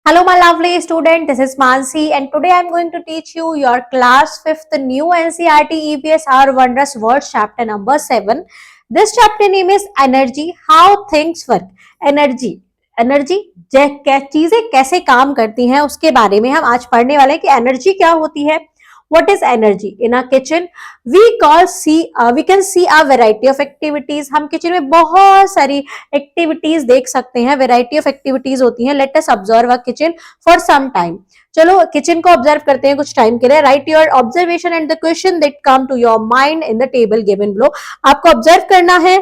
Hello, my lovely student. This is Mansi, and today I'm going to teach you your class 5th new NCERT EVS Our Wondrous Words chapter number 7. This chapter name is Energy, How Things Work. Energy चीजें कैसे काम करती हैं उसके बारे में हम आज पढ़ने वाले हैं कि एनर्जी क्या होती है. What is energy? In a kitchen, we can see a variety of activities. हम किचन में बहुत सारी एक्टिविटीज देख सकते हैं. वेराइटी ऑफ एक्टिविटीज होती हैं. Let us observe a kitchen for some time. चलो किचन को ऑब्जर्व करते हैं कुछ टाइम के लिए. Write your observation and the question that come to your mind in the table given below. आपको ऑब्जर्व करना है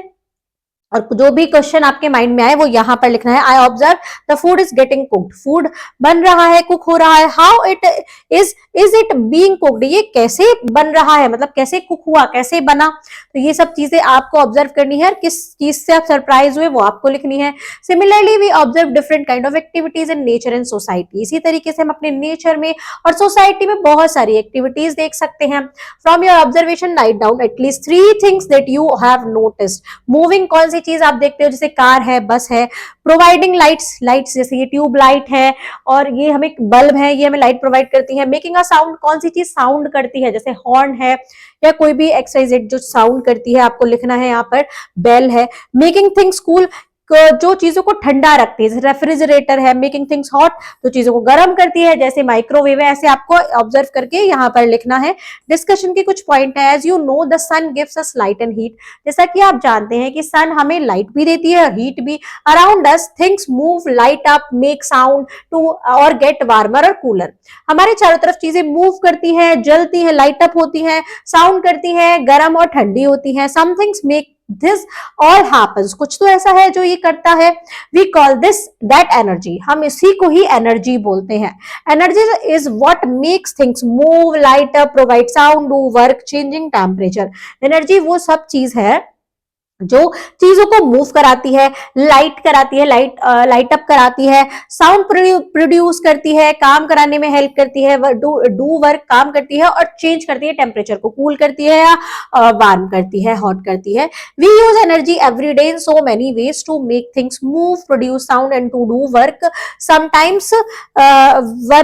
और जो भी क्वेश्चन आपके माइंड में आए वो यहां पर लिखना है. I observe the food is getting cooked. Food बन रहा है, कुक हो रहा है. How it is it being cooked. ये कैसे बन रहा है, मतलब कैसे कुक हुआ, कैसे बना. तो ये सब चीजें आपको ऑब्जर्व करनी है. किस चीज से आप सरप्राइज हुए वो आपको लिखनी है. Similarly we observe different kind of activities in nature and society. इसी तरीके से हम अपने नेचर में और सोसाइटी में बहुत सारी एक्टिविटीज देख सकते हैं. From your observation write down at least 3 things that you have noticed. Moving कौन सी चीज आप देखते हो, जैसे कार है, बस है. प्रोवाइडिंग लाइट्स जैसे ये ट्यूब लाइट है और ये हमें बल्ब है, ये हमें लाइट प्रोवाइड करती है. मेकिंग अ साउंड, कौन सी चीज साउंड करती है, जैसे हॉर्न है या कोई भी एक्सरसाइज जो साउंड करती है, आपको लिखना है यहाँ पर. बेल है. मेकिंग थिंग्स कूल, जो चीजों को ठंडा रखती है, जैसे रेफ्रिजरेटर है. मेकिंग थिंग्स हॉट, जो चीजों को गर्म करती है, जैसे माइक्रोवेव है. ऐसे आपको ऑब्जर्व करके यहाँ पर लिखना है. डिस्कशन के कुछ पॉइंट है. As you know the sun gives us light and heat. जैसा कि आप जानते हैं कि सन हमें लाइट भी देती है और हीट भी. Around us things move, light up, make sound too और गेट वार्मर और कूलर. हमारे चारों तरफ चीजें मूव करती हैं, जलती हैं, लाइट अप होती हैं, साउंड करती हैं, गर्म और ठंडी होती हैं. Some things make this all happens. कुछ तो ऐसा है जो ये करता है. We call this that energy. हम इसी को ही एनर्जी बोलते हैं. Energy is what makes things move, light up, provide sound, do work, changing temperature. Energy वो सब चीज है जो चीजों को मूव कराती है, लाइट कराती है, लाइट अप कराती है, साउंड प्रोड्यूस करती है, काम कराने में हेल्प करती है, डू वर्क काम करती है और चेंज करती है, टेम्परेचर को कूल करती है या वार्म करती है, हॉट करती है. We use energy every day in so many ways to make things move, produce sound and to do work sometimes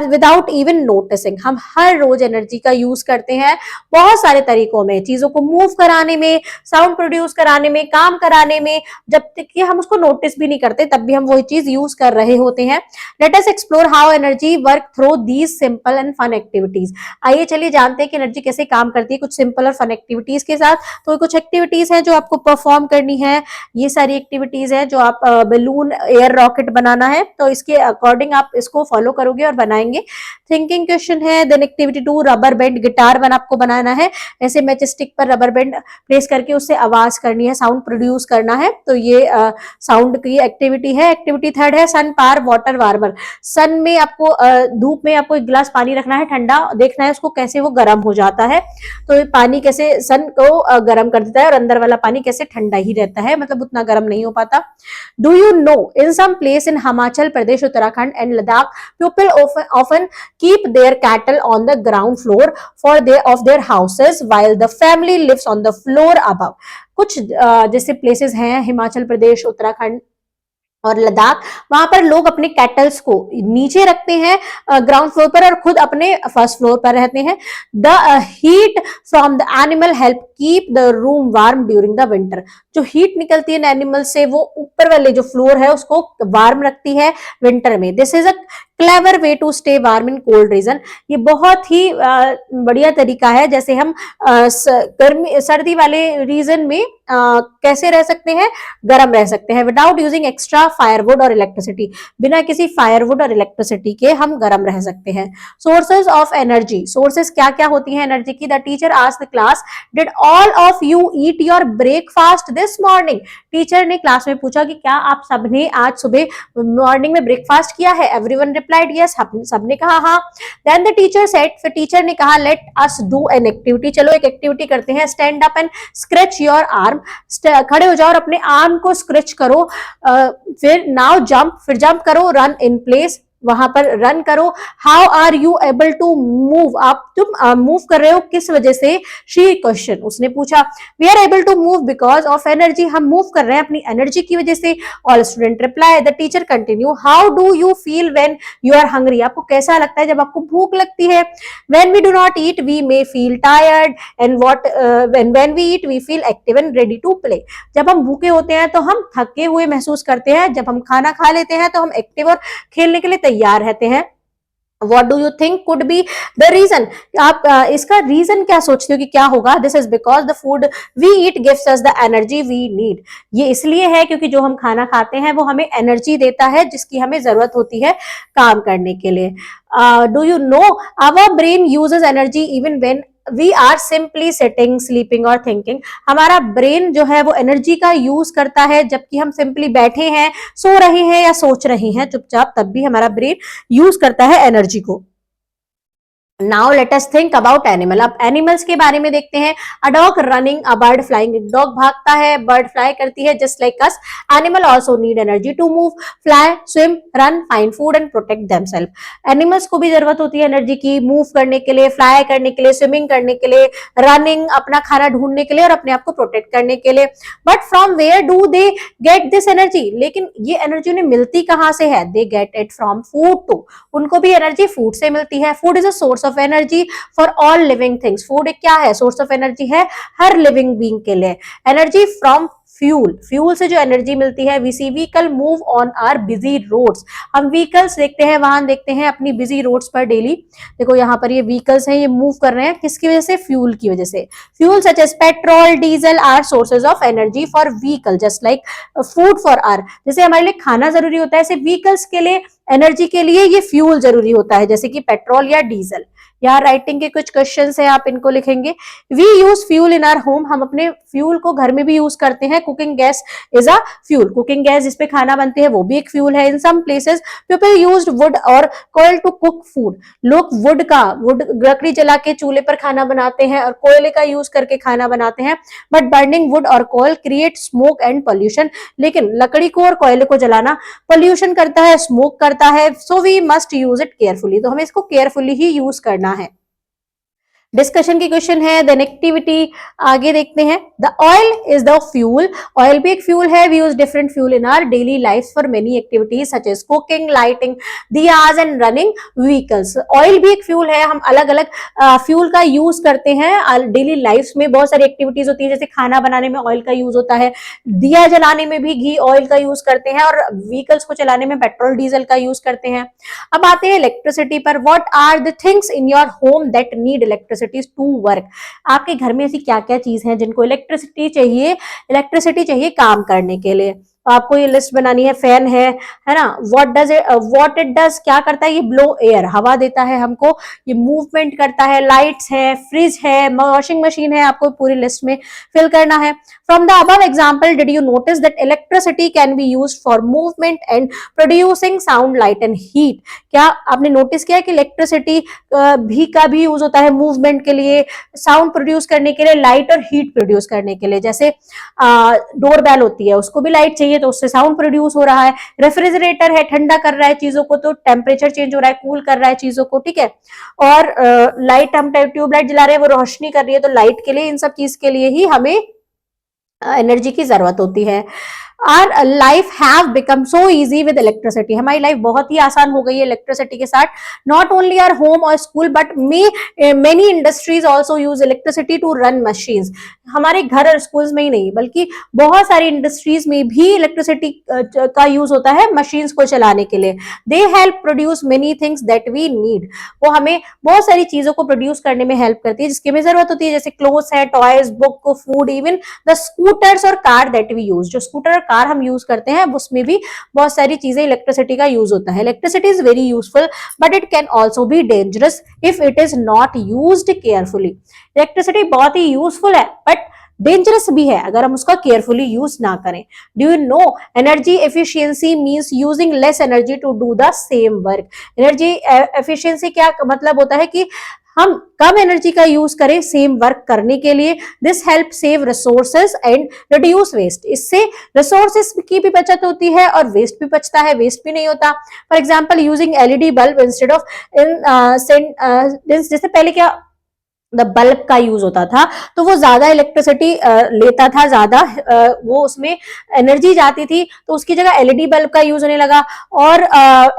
without even noticing. हम हर रोज एनर्जी का यूज करते हैं बहुत सारे तरीकों में, चीजों को मूव कराने में, साउंड प्रोड्यूस कराने में, काम कराने में. जब तक कि हम उसको नोटिस भी नहीं करते तब भी हम वही चीज यूज कर रहे होते हैं. Let us explore how energy work through these simple and fun activities. आइए चलिए जानते हैं कि एनर्जी कैसे काम करती है कुछ सिंपल और फन एक्टिविटीज के साथ. तो कुछ एक्टिविटीज हैं जो आपको परफॉर्म करनी है. ये सारी एक्टिविटीज है जो आप बलून एयर रॉकेट बनाना है, तो इसके अकॉर्डिंग आप इसको फॉलो करोगे और बनाएंगे. थिंकिंग क्वेश्चन है. Then activity 2 rubber band guitar आपको बनाना है. ऐसे मैच स्टिक पर रबर बैंड प्लेस करके उससे आवाज करनी है, साउंड प्रोड्यूस करना है. तो ये साउंड की एक्टिविटी है. एक्टिविटी 3 है सन पार वाटर वार्मर. सन में आपको धूप में आपको एक गिलास पानी रखना है, ठंडा देखना है उसको कैसे वो गर्म हो जाता है. तो पानी कैसे सन को गर्म कर देता है और अंदर वाला पानी कैसे ठंडा ही रहता है, मतलब उतना गर्म नहीं हो पाता. Do you know in some place in Himachal Pradesh, Uttarakhand and Ladakh people often keep their cattle on the ground floor for their houses while the family lives on the floor above. कुछ जैसे प्लेसेस हैं हिमाचल प्रदेश, उत्तराखंड और लद्दाख, वहां पर लोग अपने कैटल्स को नीचे रखते हैं ग्राउंड फ्लोर पर और खुद अपने फर्स्ट फ्लोर पर रहते हैं. The heat from the animal help keep the room warm during the winter. जो हीट निकलती है एनिमल से वो ऊपर वाले जो फ्लोर है उसको वार्म रखती है विंटर में. This is a clever way to stay warm in cold region. ये बहुत ही बढ़िया तरीका है जैसे हम सर्दी वाले रीजन में कैसे रह सकते हैं, गर्म रह सकते हैं विदाउट यूजिंग एक्स्ट्रा फायरवुड और इलेक्ट्रिसिटी. बिना किसी फायरवुड और इलेक्ट्रिसिटी के हम गर्म रह सकते हैं. Sources of energy. सोर्सेज क्या क्या होती हैं एनर्जी की. The teacher asked the class did all of you eat your breakfast this morning. Teacher ने क्लास में पूछा कि क्या आप सबने आज सुबह मॉर्निंग में ब्रेकफास्ट किया है. Everyone replied yes. सबने कहा हाँ. देन द टीचर सेड, फिर टीचर ने कहा let us do an activity. चलो एक एक्टिविटी करते हैं. Stand up and scratch your arm. खड़े हो जाओ और अपने आर्म को स्क्रैच करो. फिर नाउ जंप, फिर जंप करो. रन इन प्लेस, वहां पर रन करो। How are you able to move, आप तुम मूव कर रहे हो किस वजह से, शी क्वेश्चन, उसने पूछा। We are able to move because of energy, हम मूव कर रहे हैं अपनी एनर्जी की वजह से। All student reply. The teacher continue, how do you feel when you are hungry, आपको कैसा लगता है जब आपको भूख लगती है। When we do not eat we may feel tired and when we eat we feel active and ready to play, जब हम भूखे होते हैं तो हम थके हुए महसूस करते हैं, जब हम खाना खा लेते हैं तो हम एक्टिव और खेलने के लिए तैयार रहते हैं। What do you think could be the reason, आप इसका रीजन क्या सोचते हो कि क्या होगा। This is because the food we eat gives us the energy we need, ये इसलिए है क्योंकि जो हम खाना खाते हैं वो हमें एनर्जी देता है जिसकी हमें जरूरत होती है काम करने के लिए। Do you know our brain uses energy even when we are simply sitting, sleeping और थिंकिंग, हमारा ब्रेन जो है वो एनर्जी का यूज करता है जबकि हम सिंपली बैठे हैं, सो रहे हैं या सोच रहे हैं चुपचाप, तब भी हमारा ब्रेन यूज करता है एनर्जी को। Now let us think about animal, अब एनिमल्स के बारे में देखते हैं। A dog running, a bird flying, dog भागता है, बर्ड फ्लाई करती है, just like us animal also need energy to move, fly, swim, run, find food and protect themselves. Animals को भी जरूरत होती है एनर्जी की, मूव करने के लिए, फ्लाई करने के लिए, स्विमिंग करने के लिए, रनिंग, अपना खाना ढूंढने के लिए और अपने आप को प्रोटेक्ट करने के लिए। But from where do they get this energy, लेकिन ये एनर्जी उन्हें मिलती कहां से है। They get it from food too, उनको भी एनर्जी फूड से मिलती है। Food is a source of energy for all living things, food एक क्या है, सोर्स ऑफ एनर्जी है हर लिविंग बीइंग के लिए। एनर्जी फ्रॉम फ्यूल, फ्यूल से जो एनर्जी मिलती है। We see vehicle move on our busy roads, हम व्हीकल्स देखते हैं, वाहन देखते हैं अपनी बिजी रोड्स पर डेली। देखो यहाँ पर ये व्हीकल्स हैं, ये मूव कर रहे हैं किसकी वजह से, फ्यूल की वजह से। Fuel such as petrol, diesel are sources of energy for vehicle just like food for our, जैसे हमारे लिए खाना जरूरी होता है ऐसे व्हीकल्स के लिए एनर्जी के लिए ये फ्यूल जरूरी होता है, जैसे कि पेट्रोल या डीजल। यहाँ राइटिंग के कुछ क्वेश्चंस हैं, आप इनको लिखेंगे। We use fuel in our home, हम अपने फ्यूल को घर में भी यूज करते हैं। Cooking gas is a fuel, cooking gas जिसपे खाना बनते हैं वो भी एक फ्यूल है। In some places people used wood or कोयल टू कुक फूड, लोग वुड लकड़ी जला के चूल्हे पर खाना बनाते हैं और कोयले का यूज करके खाना बनाते हैं। But burning would or coil create smoke and pollution, लेकिन लकड़ी को और कोयले को जलाना पॉल्यूशन करता है, स्मोक करता है। So we must use it carefully, तो हमें इसको केयरफुली ही यूज करना है। डिस्कशन की क्वेश्चन है, देन एक्टिविटी आगे देखते हैं। The oil is the fuel, oil भी एक फ्यूल है। We use different fuel in our daily life for many activities such as cooking, lighting diyas and running vehicles. Oil भी एक फ्यूल है, हम अलग अलग फ्यूल का यूज करते हैं डेली लाइफ में। बहुत सारी एक्टिविटीज होती है, जैसे खाना बनाने में ऑयल का यूज होता है, दिया जलाने में भी घी ऑयल का यूज करते हैं और व्हीकल्स को चलाने में पेट्रोल डीजल का यूज करते हैं। अब आते हैं इलेक्ट्रिसिटी पर। What are the things in your home that need electricity to work, आपके घर में ऐसी क्या क्या चीज है जिनको इलेक्ट्रिसिटी चाहिए काम करने के लिए। तो आपको ये लिस्ट बनानी है। फैन है ना, व्हाट इट डज, क्या करता है, ये ब्लो एयर, हवा देता है हमको, ये मूवमेंट करता है। लाइट्स है, फ्रिज है, वॉशिंग मशीन है, आपको पूरी लिस्ट में फिल करना है। From the above example did you notice that electricity can be used for movement and producing sound, light and heat, क्या आपने नोटिस किया कि इलेक्ट्रिसिटी का भी यूज होता है मूवमेंट के लिए, साउंड प्रोड्यूस करने के लिए, लाइट और हीट प्रोड्यूस करने के लिए। जैसे डोर बेल होती है, उसको भी लाइट चाहिए तो उससे साउंड प्रोड्यूस हो रहा है। रेफ्रिजरेटर है, ठंडा कर रहा है चीजों को तो टेम्परेचर चेंज हो रहा है, कूल कर रहा है चीजों को, ठीक है। और लाइट, हम ट्यूबलाइट जला रहे हैं, वो रोशनी कर रही है, तो लाइट के लिए, इन सब चीज के लिए ही हमें एनर्जी की जरूरत होती है। Our life have become so easy with electricity, हमारी लाइफ बहुत ही आसान हो गई है इलेक्ट्रिसिटी के साथ। नॉट ओनली आर होम और school but many industries also use electricity to run machines, हमारे घर और स्कूल्स में ही नहीं बल्कि बहुत सारी इंडस्ट्रीज में भी इलेक्ट्रिसिटी का यूज होता है मशीन्स को चलाने के लिए। They help produce many things that we need, वो हमें बहुत सारी चीजों को प्रोड्यूस करने में हेल्प करती है जिसकी हमें जरूरत होती है, जैसे क्लोथ्स है, toys, book, food, even the scooters और कार दैट वी यूज, जो स्कूटर और कार हम यूज करते हैं उसमें भी बहुत सारी चीजें इलेक्ट्रिसिटी का यूज होता है। Electricity is very useful but it can also be dangerous if it is not used carefully, electricity बहुत ही यूजफुल है बट डेंजरस भी है अगर हम उसका केयरफुली यूज ना करें। Do you know energy efficiency means using less energy to do the same work, energy efficiency क्या मतलब होता है कि हम कम एनर्जी का यूज करें सेम वर्क करने के लिए। This help save resources and reduce waste. इससे रिसोर्सेज की भी बचत होती है और वेस्ट भी बचता है, वेस्ट भी नहीं होता। For example using LED bulb instead of जैसे पहले क्या बल्ब का यूज होता था तो वो ज्यादा इलेक्ट्रिसिटी लेता था, ज्यादा वो उसमें एनर्जी जाती थी, तो उसकी जगह एलईडी बल्ब का यूज होने लगा। और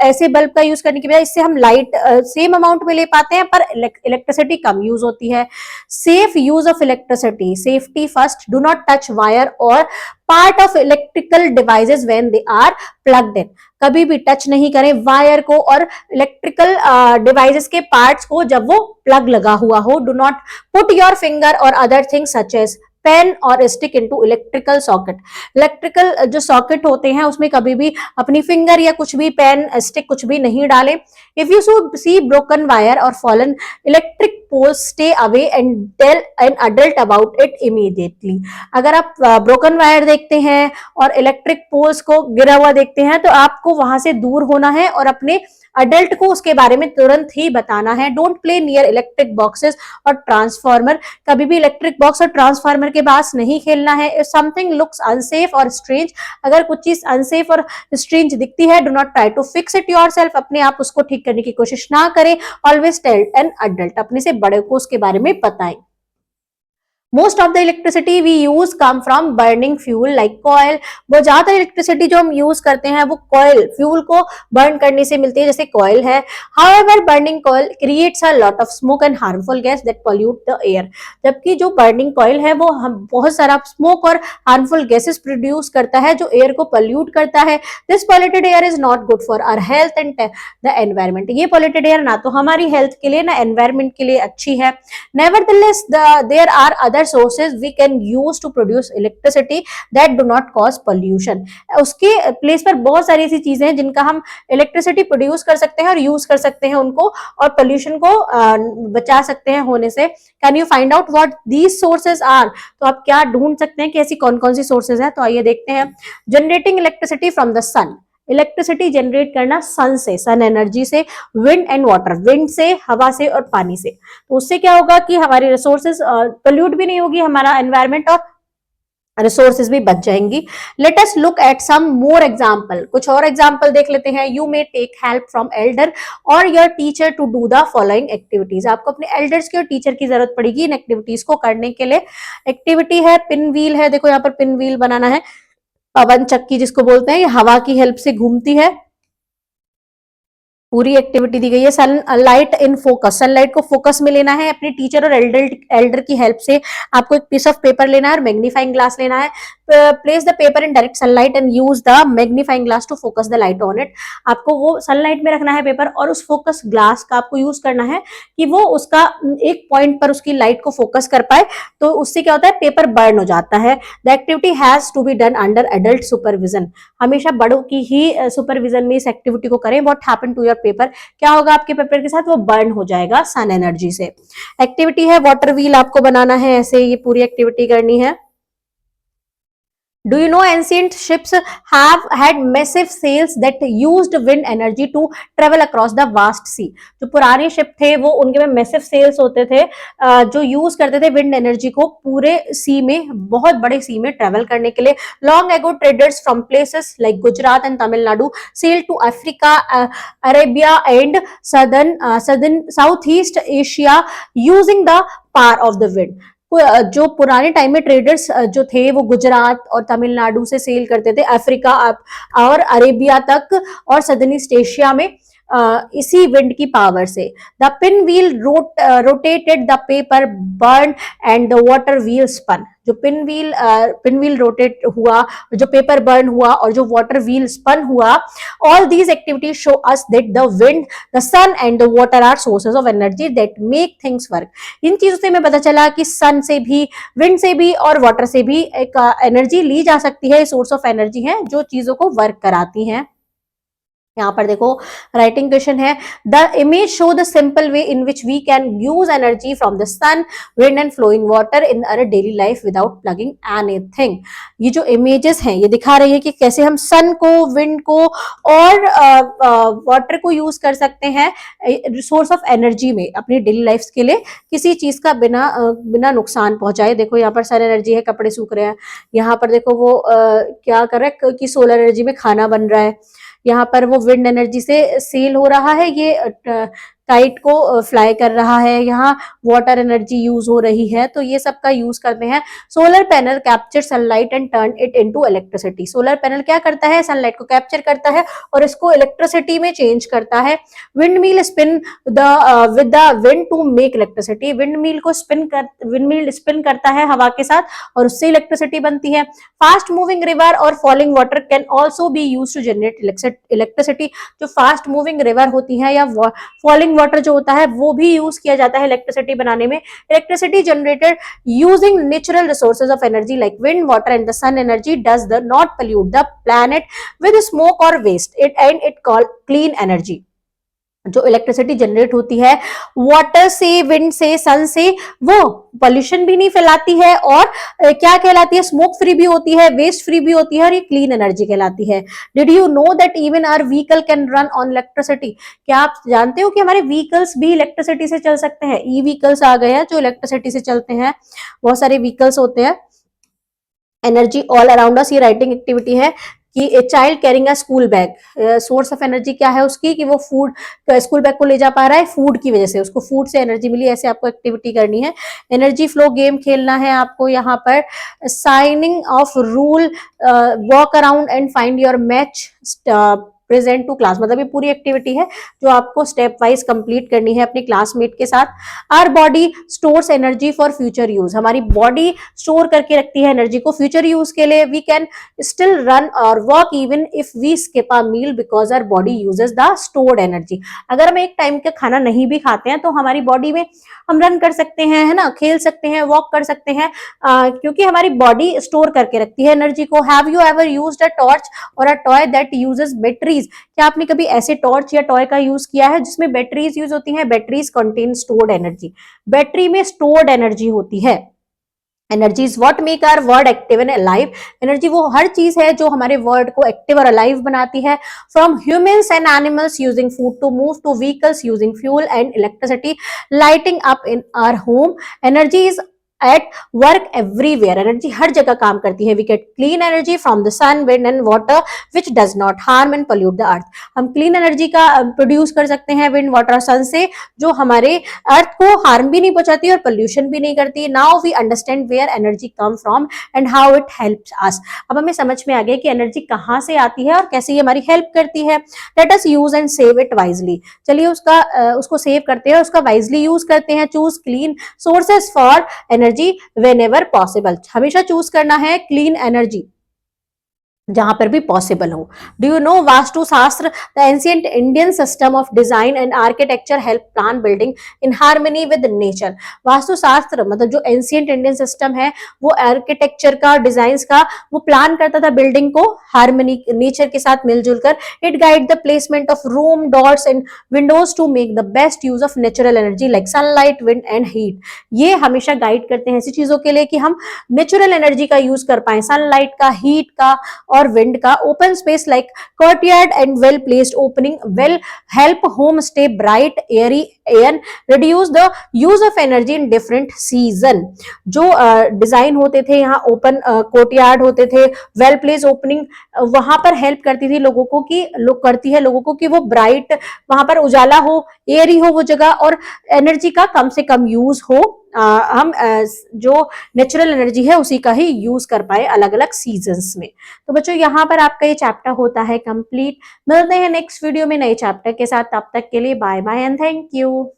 ऐसे बल्ब का यूज करने की बजाय इससे हम लाइट सेम अमाउंट में ले पाते हैं पर इलेक्ट्रिसिटी कम यूज होती है। Safe use of electricity, safety first, do not touch wire or part of electrical devices when they are plugged in. कभी भी टच नहीं करें वायर को और इलेक्ट्रिकल डिवाइसेस के पार्ट्स को जब वो प्लग लगा हुआ हो। Do not put your finger or other things such as pen or stick into electrical socket. Electrical जो सॉकेट होते हैं उसमें कभी भी अपनी फिंगर या कुछ भी पेन स्टिक कुछ भी नहीं डालें। If you see broken wire or fallen electric poles, stay away and tell an adult about it immediately. अगर आप ब्रोकन वायर देखते हैं और इलेक्ट्रिक पोल्स को गिरा हुआ देखते हैं तो आपको वहां से दूर होना है और अपने अडल्ट को उसके बारे में तुरंत ही बताना है। Don't play near electric boxes और ट्रांसफार्मर। कभी भी इलेक्ट्रिक बॉक्स और ट्रांसफार्मर के पास नहीं खेलना है। इफ समथिंग लुक्स अनसेफ और स्ट्रेंज, अगर कुछ चीज अनसेफ और स्ट्रेंज दिखती है, do not try to fix it yourself. अपने आप उसको ठीक करने की कोशिश ना करें। ऑलवेज टेल एन अडल्ट, अपने से बड़े को उसके बारे में बताएं। Most of the electricity we use come from burning fuel like coal. वो ज्यादातर इलेक्ट्रिसिटी जो हम यूज करते हैं वो कॉयल फ्यूल को बर्न करने से मिलती है, जैसे कॉयल है। However burning coil creates a lot of smoke and harmful gas that pollute the air. जबकि जो बर्निंग कॉयल है वो हम बहुत सारा स्मोक और हार्मफुल गैसेस प्रोड्यूस करता है जो एयर को पॉल्यूट करता है। This polluted air is not good for our health and the environment. ये पॉल्यूटेड एयर ना तो हमारी हेल्थ के लिए ना एनवायरमेंट के लिए अच्छी है। Nevertheless there are other sources we can use to produce electricity that do not cause pollution। उसके प्लेस पर बहुत सारी ऐसी चीजें हैं जिनका हम इलेक्ट्रिसिटी प्रोड्यूस कर सकते हैं और यूज कर सकते हैं उनको, और पोल्यूशन को बचा सकते हैं होने से। Can you find out what these sources are? तो आप क्या ढूंढ सकते हैं कि ऐसी कौन कौन सी सोर्सेज है? तो आइए देखते हैं। Generating electricity from the sun, electricity generate करना सन से, सन एनर्जी से। विंड एंड वाटर, विंड से, हवा से और पानी से। तो उससे क्या होगा कि हमारी रिसोर्सेज पोल्यूट भी नहीं होगी, हमारा एनवायरमेंट और रिसोर्सेज भी बच जाएंगी। Let us look at some more example, कुछ और एग्जाम्पल देख लेते हैं। You may take help from elder or your teacher to do the following activities. आपको अपने एल्डर्स की और टीचर की जरूरत पड़ेगी इन एक्टिविटीज को करने के लिए। एक्टिविटी है पिन व्हील है, देखो यहाँ पर पिन व्हील बनाना है। पवन चक्की जिसको बोलते हैं, ये हवा की हेल्प से घूमती है। पूरी एक्टिविटी दी गई है। सनलाइट इन फोकस, सनलाइट को फोकस में लेना है। अपने टीचर और एल्डर की हेल्प से आपको एक पीस ऑफ पेपर लेना है और मैग्नीफाइंग ग्लास लेना है। Place the paper in direct sunlight and use the magnifying glass to focus the light on it. आपको वो सनलाइट में रखना है पेपर और उस फोकस ग्लास का आपको यूज करना है कि वो उसका एक पॉइंट पर उसकी लाइट को फोकस कर पाए। तो उससे क्या होता है, पेपर बर्न हो जाता है। The activity has to be done under adult supervision. हमेशा बड़ों की ही सुपरविजन में इस एक्टिविटी को करें। What happen to your paper, क्या होगा आपके पेपर के साथ? वो बर्न हो जाएगा सन एनर्जी से। एक्टिविटी है वाटर व्हील, आपको बनाना है ऐसे, ये पूरी एक्टिविटी करनी है। Do you know ancient ships have had massive sails that used wind energy to travel across the vast sea? जो पुराने शिप थे वो उनके में मैसिव सेल्स होते थे जो यूज करते थे विंड एनर्जी को पूरे सी में, बहुत बड़े सी में ट्रेवल करने के लिए। Long ago traders from places like Gujarat and Tamil Nadu sail to Africa, Arabia and southern south east Asia using the power of the wind. जो पुराने टाइम में ट्रेडर्स जो थे वो गुजरात और तमिलनाडु से सेल करते थे अफ्रीका और अरेबिया तक और सदर्न ईस्ट एशिया में इसी विंड की पावर से। The pin wheel rotated the paper burn and the water wheel spun. जो पिन व्हील रोटेट हुआ, जो पेपर बर्न हुआ और जो वाटर व्हील स्पन हुआ, all these activities show us that the wind, the sun and the water are sources of energy that make things work. इन चीजों से हमें पता चला कि सन से भी, विंड से भी और वाटर से भी एक एनर्जी ली जा सकती है, सोर्स ऑफ एनर्जी है जो चीजों को वर्क कराती हैं। यहाँ पर देखो राइटिंग क्वेश्चन है, the image show the simple way in which we can use energy from the sun, wind and flowing water in our daily life without plugging anything. ये जो इमेजेस हैं ये दिखा रही है कि कैसे हम सन को, विंड को और वाटर को यूज कर सकते हैं सोर्स ऑफ एनर्जी में अपनी डेली लाइफ के लिए, किसी चीज का बिना नुकसान पहुंचाए। देखो यहाँ पर सन एनर्जी है, कपड़े सूख रहे हैं। यहाँ पर देखो वो क्या कर रहा है कि सोलर एनर्जी में खाना बन रहा है। यहाँ पर वो विंड एनर्जी से सेल हो रहा है, ये काइट को फ्लाई कर रहा है। यहाँ वाटर एनर्जी यूज हो रही है, तो ये सब का यूज करते हैं। Solar panel capture sunlight and turn it into electricity. Solar panel क्या करता है, सनलाइट को कैप्चर करता है और इसको इलेक्ट्रिसिटी में चेंज करता है। Windmill spin with the wind to make electricity. Windmill spin करता है हवा के साथ और उससे इलेक्ट्रिसिटी बनती है। फास्ट मूविंग रिवर और falling water can also be use to generate electricity. जो फास्ट मूविंग रिवर होती है या फॉलिंग वाटर जो होता है वो भी यूज किया जाता है इलेक्ट्रिसिटी बनाने में। Electricity generated using natural resources of energy like wind, water and the sun energy does the not pollute the planet with smoke or waste it and it called clean energy. जो electricity generate होती है water से, wind से, सन से, वो pollution भी नहीं फैलाती है और क्या कहलाती है, स्मोक फ्री भी होती है, वेस्ट फ्री भी होती है और ये क्लीन एनर्जी कहलाती है। Did you know that even our vehicle can run on electricity. क्या आप जानते हो कि हमारे व्हीकल्स भी इलेक्ट्रिसिटी से चल सकते हैं। ई व्हीकल्स आ गए हैं जो इलेक्ट्रिसिटी से चलते हैं, बहुत सारे व्हीकल्स होते हैं। एनर्जी ऑल अराउंड अस, ये राइटिंग एक्टिविटी है कि a child carrying a school bag, source of energy क्या है उसकी, कि वो फूड, स्कूल बैग को ले जा पा रहा है फूड की वजह से, उसको फूड से एनर्जी मिली। ऐसे आपको एक्टिविटी करनी है। एनर्जी फ्लो गेम खेलना है आपको। यहाँ पर signing off rule, walk around and find your match present to class, मतलब ये पूरी एक्टिविटी है जो आपको स्टेप वाइज कंप्लीट करनी है अपने क्लासमेट के साथ। Our body stores energy for future use. हमारी बॉडी स्टोर करके रखती है एनर्जी को फ्यूचर यूज के लिए। वी कैन स्टिल रन और walk even if we skip a meal because our body uses the stored energy. अगर हम एक टाइम का खाना नहीं भी खाते हैं तो हमारी बॉडी में हम रन कर सकते हैं, है ना, खेल सकते हैं, वॉक कर सकते हैं, क्योंकि हमारी बॉडी स्टोर करके रखती है एनर्जी को। Have you ever used a torch or a toy that uses batteries. क्या आपने कभी ऐसे टॉर्च या टॉय का यूज किया है जिसमें बैटरीज यूज होती हैं। Batteries contain stored energy. Battery में स्टोर्ड एनर्जी होती है। Energy is what make our world active and alive. Energy वो हर चीज है जो हमारे वर्ड को एक्टिव और अलाइव बनाती है। From humans and animals using food to move to vehicles using fuel and electricity lighting up in our home. Energy is at work everywhere. Energy हर जगह काम करती है। We get clean energy from the sun, wind and water which does not harm and pollute the earth. हम clean energy का produce कर सकते हैं विंड, वाटर और सन से, जो हमारे अर्थ को हार्म भी नहीं पहुंचाती और पोल्यूशन भी नहीं करती। Now we understand where energy come from and how it helps us. अब हमें समझ में आ गया कि एनर्जी कहाँ से आती है और कैसे ये हमारी हेल्प करती है। Let us use and save it wisely. चलिए उसको सेव करते हैं, उसका वाइजली यूज करते हैं। Choose clean sources for energy whenever possible। हमेशा चूज करना है क्लीन एनर्जी जहां पर भी पॉसिबल हो। डू यू नो वास्तु शास्त्र, the ancient Indian system of design and architecture help plan building in harmony with nature. Vastu शास्त्र मतलब जो एंशिएंट इंडियन सिस्टम है वो आर्किटेक्चर का, डिजाइन का, वो प्लान करता था बिल्डिंग को हार्मनी, नेचर के साथ मिलजुल कर। It guide the placement of room, doors and windows to make the best use of natural energy like sunlight, wind and heat. ये हमेशा गाइड करते हैं ऐसी चीजों के लिए कि हम नेचुरल एनर्जी का यूज कर पाए, सनलाइट का, हीट का और विंड का। Open space like courtyard and well placed opening will help home stay bright, airy and reduce the use of energy in different season। जो डिजाइन होते थे यहाँ, ओपन कोर्टयार्ड होते थे, वेल प्लेस ओपनिंग, वहां पर हेल्प करती थी लोगों को कि करती है लोगों को कि वो ब्राइट, वहां पर उजाला हो, एयरी हो वो जगह और एनर्जी का कम से कम यूज हो। हम जो नेचुरल एनर्जी है उसी का ही यूज कर पाए अलग अलग सीजन्स में। तो बच्चों यहाँ पर आपका ये चैप्टर होता है कंप्लीट। मिलते हैं नेक्स्ट वीडियो में नए चैप्टर के साथ। तब तक के लिए bye bye and thank you.